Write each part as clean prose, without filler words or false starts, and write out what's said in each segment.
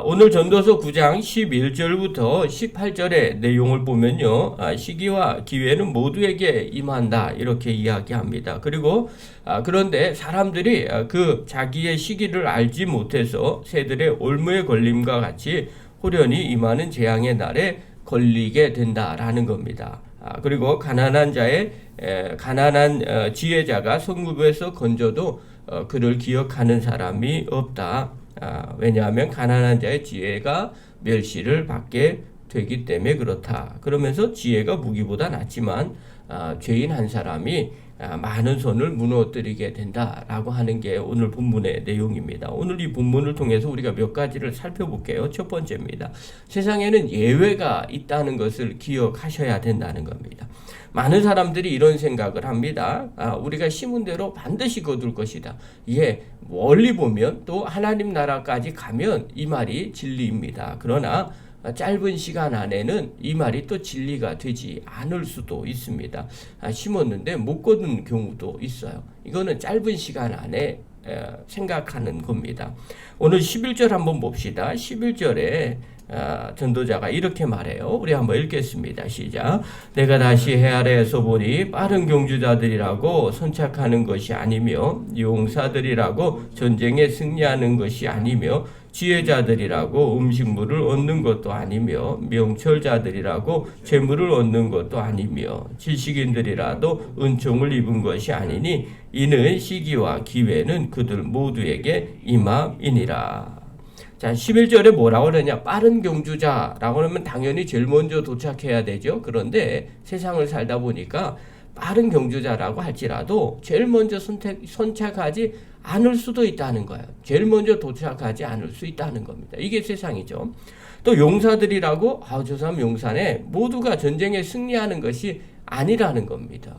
오늘 전도서 9장 11절부터 18절의 내용을 보면요. 시기와 기회는 모두에게 임한다. 이렇게 이야기합니다. 그리고 그런데 사람들이 그 자기의 시기를 알지 못해서 새들의 올무에 걸림과 같이 호련히 임하는 재앙의 날에 걸리게 된다라는 겁니다. 그리고 가난한 지혜자가 성읍에서 건져도 그를 기억하는 사람이 없다. 왜냐하면 가난한 자의 지혜가 멸시를 받게 되기 때문에 그렇다. 그러면서 지혜가 무기보다 낫지만 죄인 한 사람이 많은 손을 무너뜨리게 된다라고 하는 게 오늘 본문의 내용입니다. 오늘 이 본문을 통해서 우리가 몇 가지를 살펴볼게요. 첫 번째입니다. 세상에는 예외가 있다는 것을 기억하셔야 된다는 겁니다. 많은 사람들이 이런 생각을 합니다. 우리가 심은 대로 반드시 거둘 것이다. 멀리 보면 또 하나님 나라까지 가면 이 말이 진리입니다. 그러나 짧은 시간 안에는 이 말이 또 진리가 되지 않을 수도 있습니다. 심었는데 못 거둔 경우도 있어요. 이거는 짧은 시간 안에 생각하는 겁니다. 오늘 11절 한번 봅시다. 11절에 전도자가 이렇게 말해요. 우리 한번 읽겠습니다. 시작. 내가 다시 해 아래에서 보니 빠른 경주자들이라고 선착하는 것이 아니며 용사들이라고 전쟁에 승리하는 것이 아니며 지혜자들이라고 음식물을 얻는 것도 아니며 명철자들이라고 재물을 얻는 것도 아니며 지식인들이라도 은총을 입은 것이 아니니 이는 시기와 기회는 그들 모두에게 임함이니라. 자, 11절에 뭐라고 그러냐? 빠른 경주자라고 하면 당연히 제일 먼저 도착해야 되죠. 그런데 세상을 살다 보니까 빠른 경주자라고 할지라도 제일 먼저 선착하지 않을 수도 있다는 거예요. 제일 먼저 도착하지 않을 수 있다는 겁니다. 이게 세상이죠. 또 용사들이라고 저 사람 용사네. 모두가 전쟁에 승리하는 것이 아니라는 겁니다.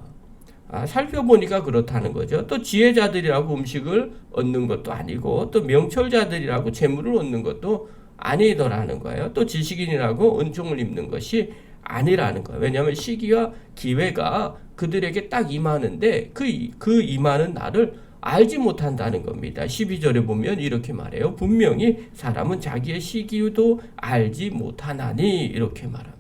살펴보니까 그렇다는 거죠. 또 지혜자들이라고 음식을 얻는 것도 아니고 또 명철자들이라고 재물을 얻는 것도 아니더라는 거예요. 또 지식인이라고 은총을 입는 것이 아니라는 거예요. 왜냐하면 시기와 기회가 그들에게 딱 임하는데 그 임하는 날을 알지 못한다는 겁니다. 12절에 보면 이렇게 말해요. 분명히 사람은 자기의 시기도 알지 못하나니 이렇게 말합니다.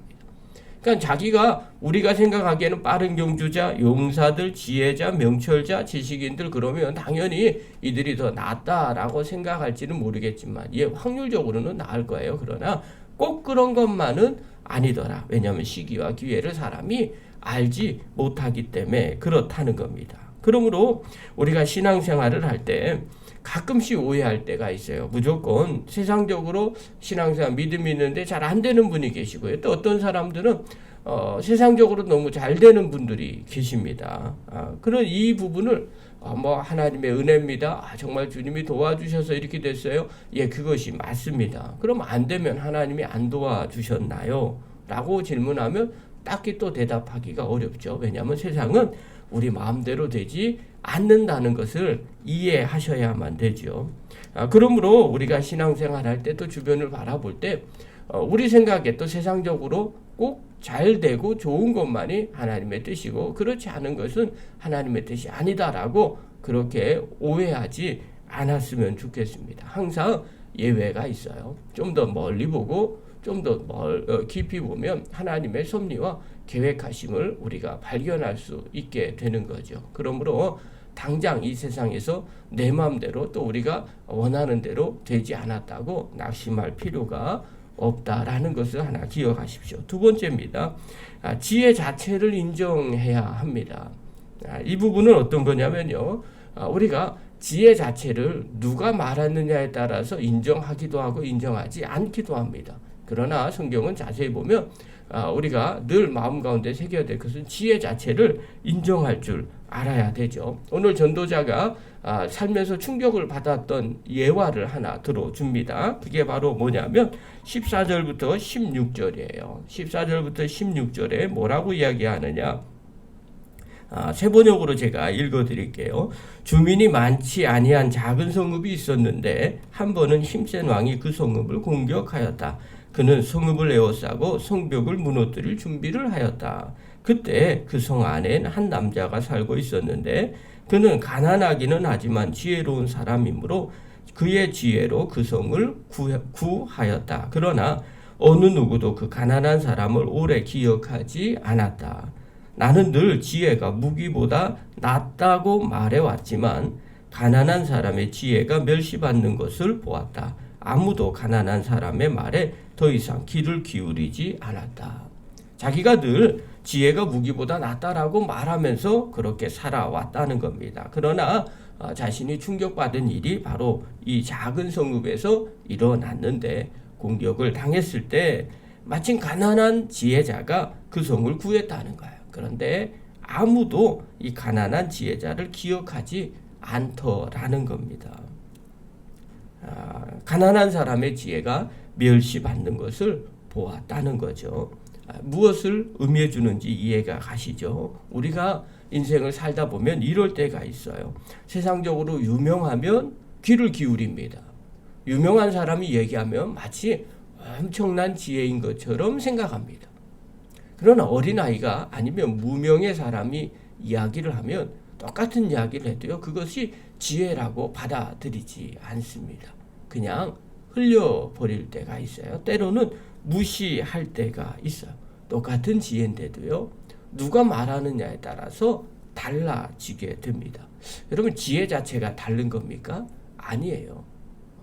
그러니까 자기가 우리가 생각하기에는 빠른 경주자, 용사들, 지혜자, 명철자, 지식인들 그러면 당연히 이들이 더 낫다라고 생각할지는 모르겠지만 확률적으로는 나을 거예요. 그러나 꼭 그런 것만은 아니더라. 왜냐하면 시기와 기회를 사람이 알지 못하기 때문에 그렇다는 겁니다. 그러므로 우리가 신앙생활을 할 때 가끔씩 오해할 때가 있어요. 무조건 세상적으로 신앙생활 믿음이 있는데 잘 안 되는 분이 계시고요. 또 어떤 사람들은 세상적으로 너무 잘 되는 분들이 계십니다. 그런 이 부분을 하나님의 은혜입니다. 정말 주님이 도와주셔서 이렇게 됐어요. 그것이 맞습니다. 그럼 안 되면 하나님이 안 도와주셨나요? 라고 질문하면 딱히 또 대답하기가 어렵죠. 왜냐하면 세상은 우리 마음대로 되지 않는다는 것을 이해하셔야만 되죠. 그러므로 우리가 신앙생활 할 때 또 주변을 바라볼 때 우리 생각에 또 세상적으로 꼭 잘 되고 좋은 것만이 하나님의 뜻이고 그렇지 않은 것은 하나님의 뜻이 아니다라고 그렇게 오해하지 않았으면 좋겠습니다. 항상 예외가 있어요. 좀 더 멀리 보고 좀 더 깊이 보면 하나님의 섭리와 계획하심을 우리가 발견할 수 있게 되는 거죠. 그러므로 당장 이 세상에서 내 마음대로 또 우리가 원하는 대로 되지 않았다고 낙심할 필요가 없다라는 것을 하나 기억하십시오. 두 번째입니다. 지혜 자체를 인정해야 합니다. 이 부분은 어떤 거냐면요. 우리가 지혜 자체를 누가 말하느냐에 따라서 인정하기도 하고 인정하지 않기도 합니다. 그러나 성경은 자세히 보면 우리가 늘 마음 가운데 새겨야 될 것은 지혜 자체를 인정할 줄 알아야 되죠. 오늘 전도자가 살면서 충격을 받았던 예화를 하나 들어줍니다. 그게 바로 뭐냐면 14절부터 16절이에요. 14절부터 16절에 뭐라고 이야기하느냐. 새 번역으로 제가 읽어드릴게요. 주민이 많지 아니한 작은 성읍이 있었는데 한 번은 힘센 왕이 그 성읍을 공격하였다. 그는 성읍을 에워싸고 성벽을 무너뜨릴 준비를 하였다. 그때 그 성 안엔 한 남자가 살고 있었는데 그는 가난하기는 하지만 지혜로운 사람이므로 그의 지혜로 그 성을 구하였다. 그러나 어느 누구도 그 가난한 사람을 오래 기억하지 않았다. 나는 늘 지혜가 무기보다 낫다고 말해왔지만 가난한 사람의 지혜가 멸시받는 것을 보았다. 아무도 가난한 사람의 말에 더 이상 귀를 기울이지 않았다. 자기가 늘 지혜가 무기보다 낫다라고 말하면서 그렇게 살아왔다는 겁니다. 그러나 자신이 충격받은 일이 바로 이 작은 성읍에서 일어났는데, 공격을 당했을 때 마침 가난한 지혜자가 그 성을 구했다는 거예요. 그런데 아무도 이 가난한 지혜자를 기억하지 않더라는 겁니다. 가난한 사람의 지혜가 멸시받는 것을 보았다는 거죠. 무엇을 의미해 주는지 이해가 가시죠? 우리가 인생을 살다 보면 이럴 때가 있어요. 세상적으로 유명하면 귀를 기울입니다. 유명한 사람이 얘기하면 마치 엄청난 지혜인 것처럼 생각합니다. 그러나 어린아이가 아니면 무명의 사람이 이야기를 하면 똑같은 이야기를 해도요, 그것이 지혜라고 받아들이지 않습니다. 그냥 흘려버릴 때가 있어요. 때로는 무시할 때가 있어요. 똑같은 지혜인데도요, 누가 말하느냐에 따라서 달라지게 됩니다. 여러분, 지혜 자체가 다른 겁니까? 아니에요.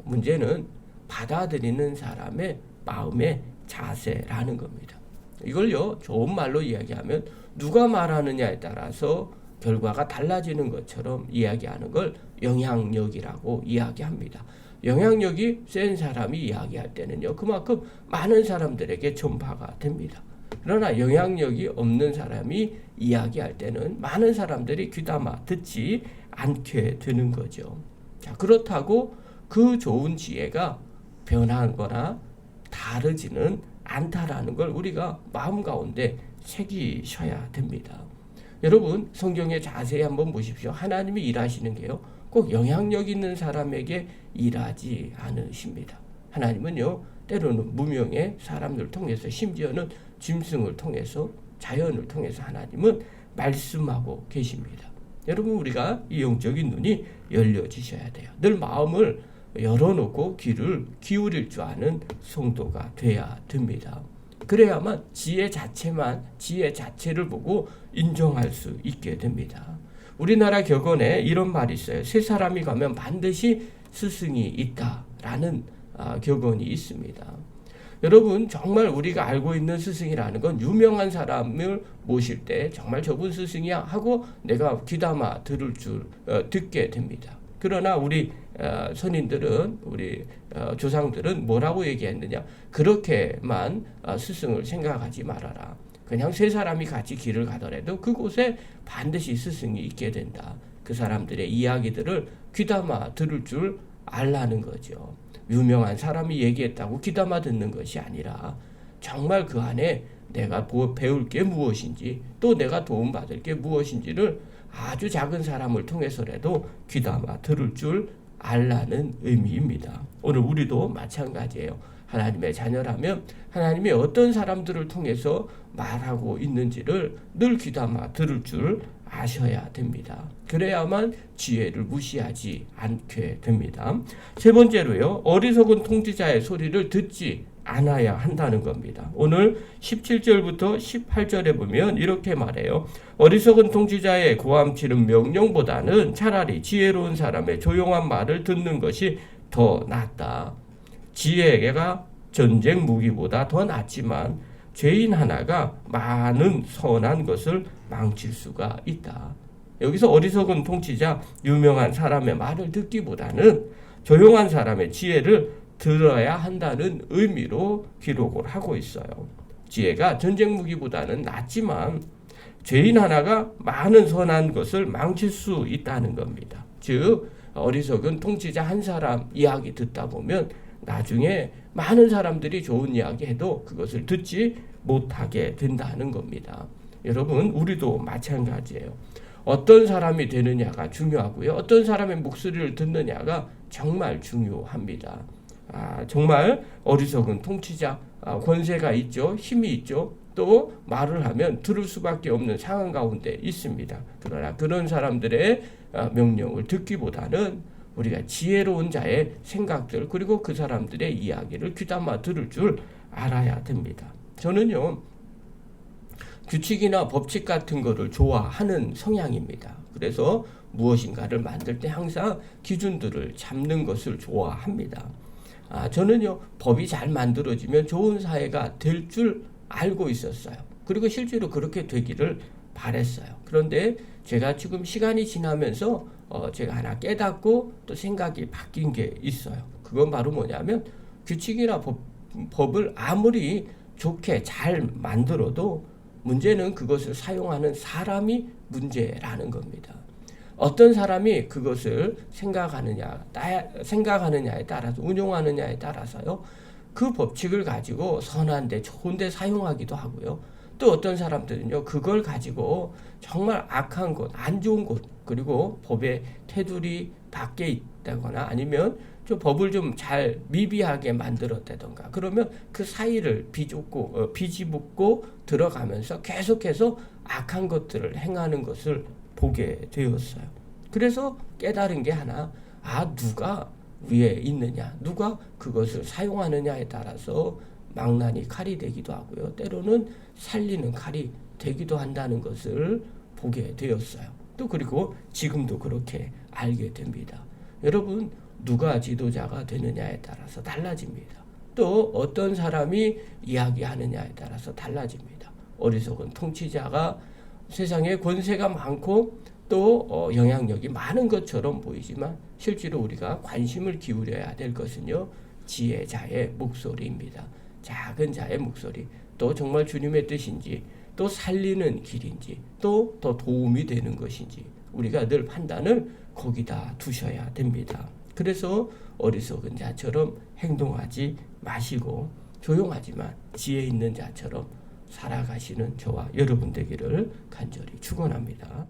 문제는 받아들이는 사람의 마음의 자세라는 겁니다. 이걸요, 좋은 말로 이야기하면 누가 말하느냐에 따라서 결과가 달라지는 것처럼 이야기하는 걸 영향력이라고 이야기합니다. 영향력이 센 사람이 이야기할 때는요, 그만큼 많은 사람들에게 전파가 됩니다. 그러나 영향력이 없는 사람이 이야기할 때는 많은 사람들이 귀담아 듣지 않게 되는 거죠. 자, 그렇다고 그 좋은 지혜가 변하거나 다르지는 않다라는 걸 우리가 마음 가운데 새기셔야 됩니다. 여러분, 성경에 자세히 한번 보십시오. 하나님이 일하시는 게요, 꼭 영향력 있는 사람에게 일하지 않으십니다. 하나님은요, 때로는 무명의 사람들을 통해서, 심지어는 짐승을 통해서, 자연을 통해서 하나님은 말씀하고 계십니다. 여러분, 우리가 이 영적인 눈이 열려지셔야 돼요. 늘 마음을 열어놓고 귀를 기울일 줄 아는 성도가 돼야 됩니다. 그래야만 지혜 자체를 보고 인정할 수 있게 됩니다. 우리나라 격언에 이런 말이 있어요. 세 사람이 가면 반드시 스승이 있다라는 격언이 있습니다. 여러분, 정말 우리가 알고 있는 스승이라는 건 유명한 사람을 모실 때 정말 저분 스승이야 하고 내가 귀담아 듣게 됩니다. 그러나 우리 선인들은, 우리 조상들은 뭐라고 얘기했느냐? 그렇게만 스승을 생각하지 말아라. 그냥 세 사람이 같이 길을 가더라도 그곳에 반드시 스승이 있게 된다. 그 사람들의 이야기들을 귀담아 들을 줄 알라는 거죠. 유명한 사람이 얘기했다고 귀담아 듣는 것이 아니라 정말 그 안에 내가 배울 게 무엇인지, 또 내가 도움받을 게 무엇인지를 아주 작은 사람을 통해서라도 귀담아 들을 줄 알라는 의미입니다. 오늘 우리도 마찬가지예요. 하나님의 자녀라면 하나님이 어떤 사람들을 통해서 말하고 있는지를 늘 귀담아 들을 줄 아셔야 됩니다. 그래야만 지혜를 무시하지 않게 됩니다. 세 번째로요, 어리석은 통치자의 소리를 듣지 않아야 한다는 겁니다. 오늘 17절부터 18절에 보면 이렇게 말해요. 어리석은 통치자의 고함치는 명령보다는 차라리 지혜로운 사람의 조용한 말을 듣는 것이 더 낫다. 지혜가 전쟁 무기보다 더 낫지만 죄인 하나가 많은 선한 것을 망칠 수가 있다. 여기서 어리석은 통치자, 유명한 사람의 말을 듣기보다는 조용한 사람의 지혜를 들어야 한다는 의미로 기록을 하고 있어요. 지혜가 전쟁 무기보다는 낫지만 죄인 하나가 많은 선한 것을 망칠 수 있다는 겁니다. 즉, 어리석은 통치자 한 사람 이야기 듣다 보면 나중에 많은 사람들이 좋은 이야기 해도 그것을 듣지 못하게 된다는 겁니다. 여러분, 우리도 마찬가지예요. 어떤 사람이 되느냐가 중요하고요, 어떤 사람의 목소리를 듣느냐가 정말 중요합니다. 정말 어리석은 통치자, 권세가 있죠, 힘이 있죠, 또 말을 하면 들을 수밖에 없는 상황 가운데 있습니다. 그러나 그런 사람들의 명령을 듣기보다는 우리가 지혜로운 자의 생각들 그리고 그 사람들의 이야기를 귀담아 들을 줄 알아야 됩니다. 저는요 규칙이나 법칙 같은 거를 좋아하는 성향입니다. 그래서 무엇인가를 만들 때 항상 기준들을 잡는 것을 좋아합니다. 저는요 법이 잘 만들어지면 좋은 사회가 될 줄 알고 있었어요. 그리고 실제로 그렇게 되기를 바랬어요. 그런데 제가 지금 시간이 지나면서 제가 하나 깨닫고 또 생각이 바뀐 게 있어요. 그건 바로 뭐냐면 규칙이나 법을 아무리 좋게 잘 만들어도 문제는 그것을 사용하는 사람이 문제라는 겁니다. 어떤 사람이 그것을 생각하느냐에 따라서 운용하느냐에 따라서요. 그 법칙을 가지고 선한데 좋은데 사용하기도 하고요. 또 어떤 사람들은요. 그걸 가지고 정말 악한 곳, 안 좋은 곳 그리고 법의 테두리 밖에 있다거나 아니면 좀 법을 좀 잘 미비하게 만들었다던가 그러면 그 사이를 비집고 들어가면서 계속해서 악한 것들을 행하는 것을 보게 되었어요. 그래서 깨달은 게 하나, 누가 위에 있느냐, 누가 그것을 사용하느냐에 따라서 망나니 칼이 되기도 하고요. 때로는 살리는 칼이 되기도 한다는 것을 보게 되었어요. 또 그리고 지금도 그렇게 알게 됩니다. 여러분, 누가 지도자가 되느냐에 따라서 달라집니다. 또 어떤 사람이 이야기하느냐에 따라서 달라집니다. 어리석은 통치자가 세상에 권세가 많고 또 영향력이 많은 것처럼 보이지만 실제로 우리가 관심을 기울여야 될 것은요. 지혜자의 목소리입니다. 작은 자의 목소리, 또 정말 주님의 뜻인지, 또 살리는 길인지, 또 더 도움이 되는 것인지 우리가 늘 판단을 거기다 두셔야 됩니다. 그래서 어리석은 자처럼 행동하지 마시고 조용하지만 지혜 있는 자처럼 살아가시는 저와 여러분 되기를 간절히 축원합니다.